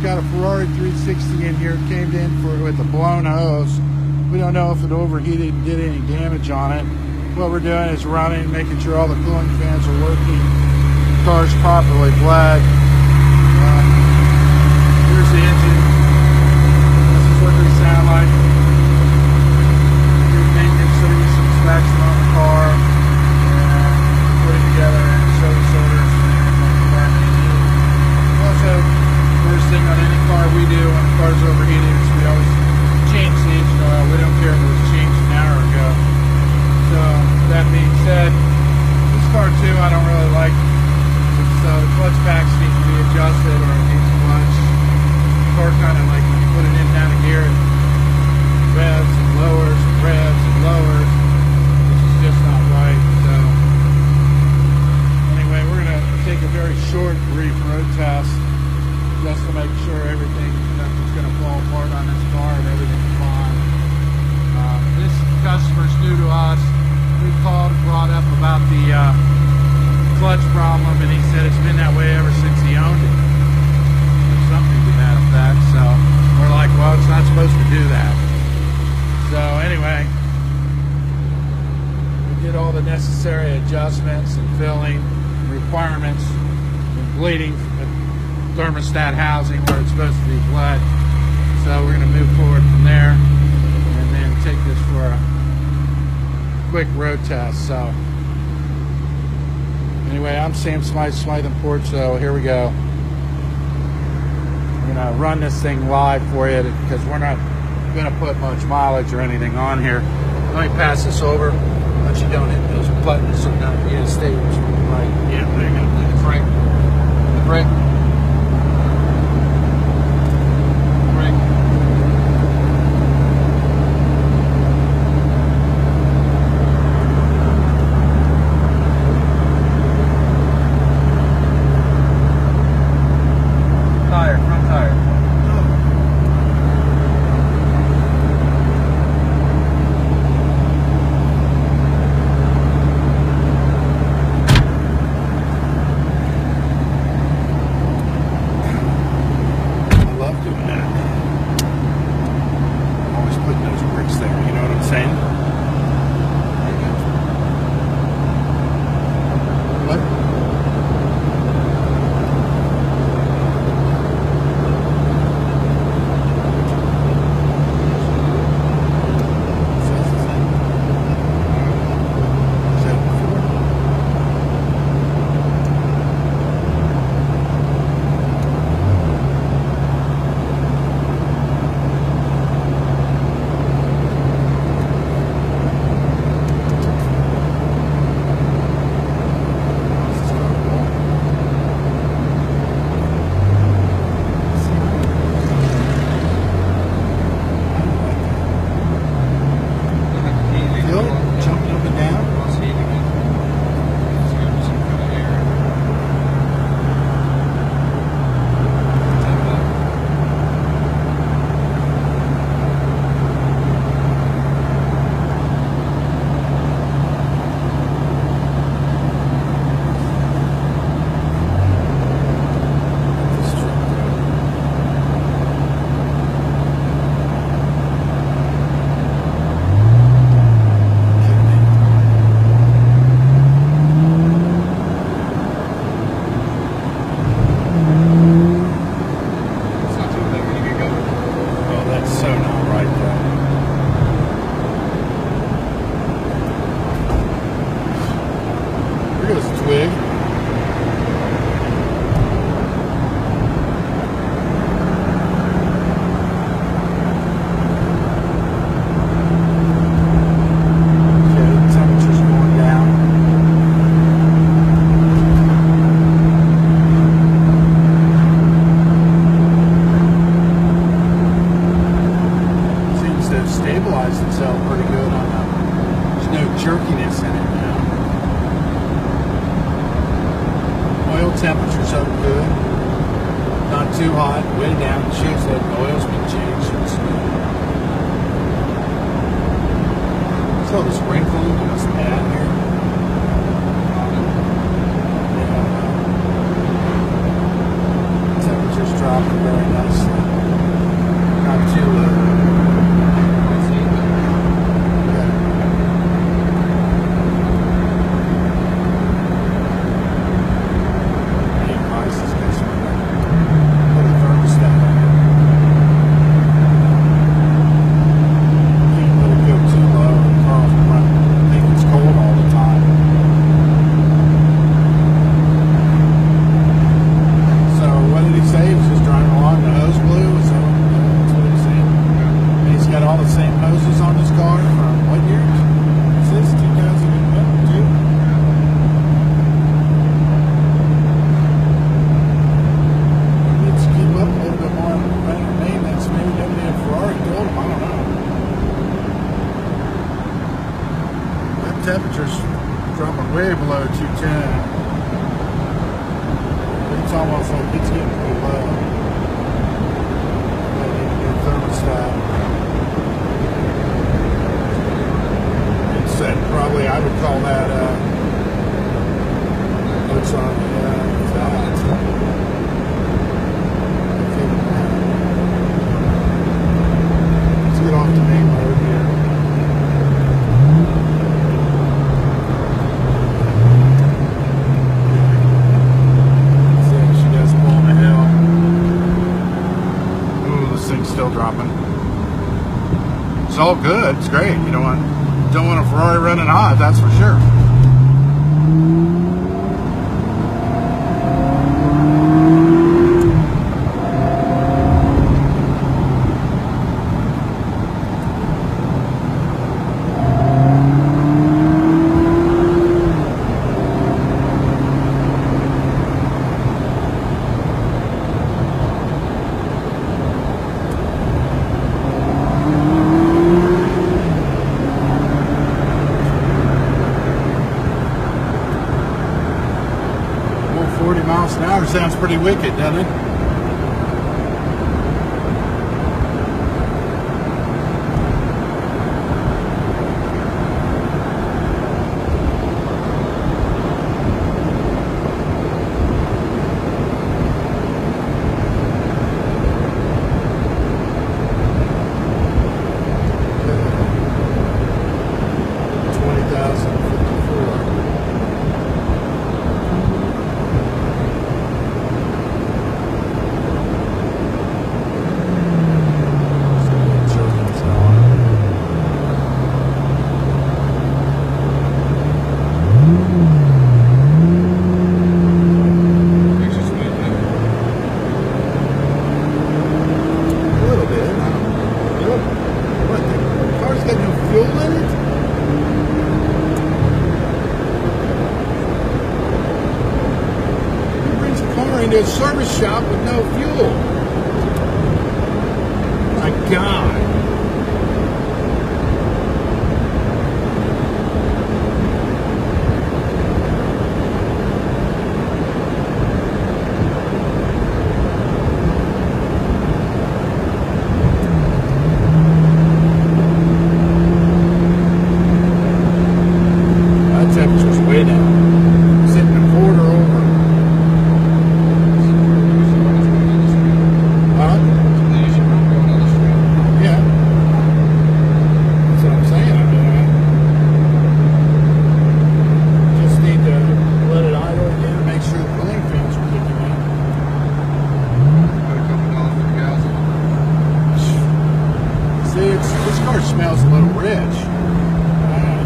got a Ferrari 360 in here. It came in with a blown hose. We don't know if it overheated and did any damage on it. What we're doing is running, making sure all the cooling fans are working. The car's properly bled. Here's the engine. This is what they sound like. Here's maintenance, so you some inspection on the car. Put it together and show the soldiers. Also, first thing on any car we do when the car's overheated is we always change the engine oil. We don't care if it was changed an hour ago. So, that being said, this car too I don't really like. So the clutch packs need to be adjusted, or it needs a clutch. The car kind of like when you put it in down a gear, it revs and lowers and revs and lowers, which is just not right. So anyway, we're going to take a very short, brief road test just to make sure nothing's going to fall apart on this car and everything's fine. This customer's new to us. We called and brought up about the clutch problem, and he said it's been that way ever since he owned it, or something to that effect. So we're like, well, it's not supposed to do that. So anyway, we did all the necessary adjustments and filling requirements and bleeding from the thermostat housing where it's supposed to be bled. So we're going to move forward from there and then take this for a quick road test. So anyway, I'm Sam Smyth, Smyth & Port, so here we go. I'm going to run this thing live for you because we're not going to put much mileage or anything on here. Let me pass this over, but you don't hit those buttons so now you gotta stay right. Yeah, there you go. The brake. The brake. Temperature's up good, not too hot, way down. It shows that the oil's been changed. So the spring fluid must add here. Yeah. Temperature's dropping very nice. 210. It's almost like it's getting pretty low. I need a new thermostat. It said probably I would call that what's on that. Let's get off the main road here. Still dropping. It's all good. It's great. You don't want a Ferrari running hot, that's for sure. Miles an hour sounds pretty wicked, doesn't it? Into a service shop with no fuel. My God. That temperature's way down. Sitting a quarter over. Smells a little rich.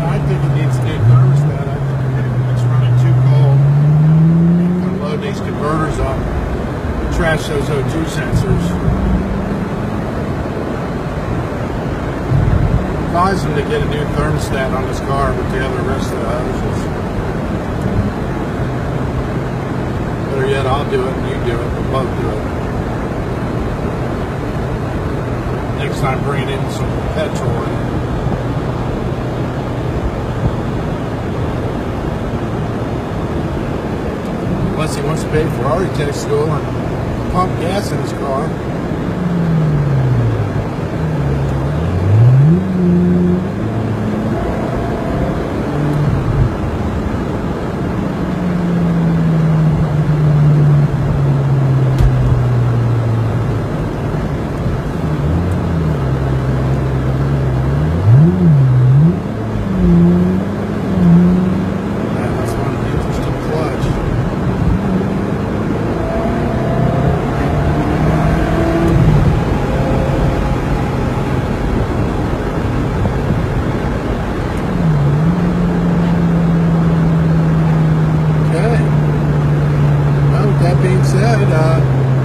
I think it needs a new thermostat. I think it's running too cold. I'm going to load these converters up and trash those O2 sensors. Advise them to get a new thermostat on this car with the other rest of the hoses. Better yet, I'll do it and you do it. We'll both do it. Next time, bring in some petrol in it. Unless he wants to pay Ferrari tech school and pump gas in his car.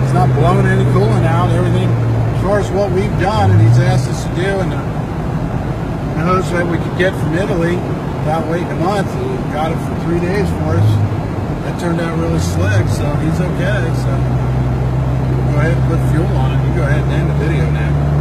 It's not blowing any coolant out. Everything as far as what we've done and he's asked us to do, and the hose that we could get from Italy without waiting a month, he got it for 3 days for us. That turned out really slick, so he's okay. So go ahead and put fuel on it. You go ahead and end the video now.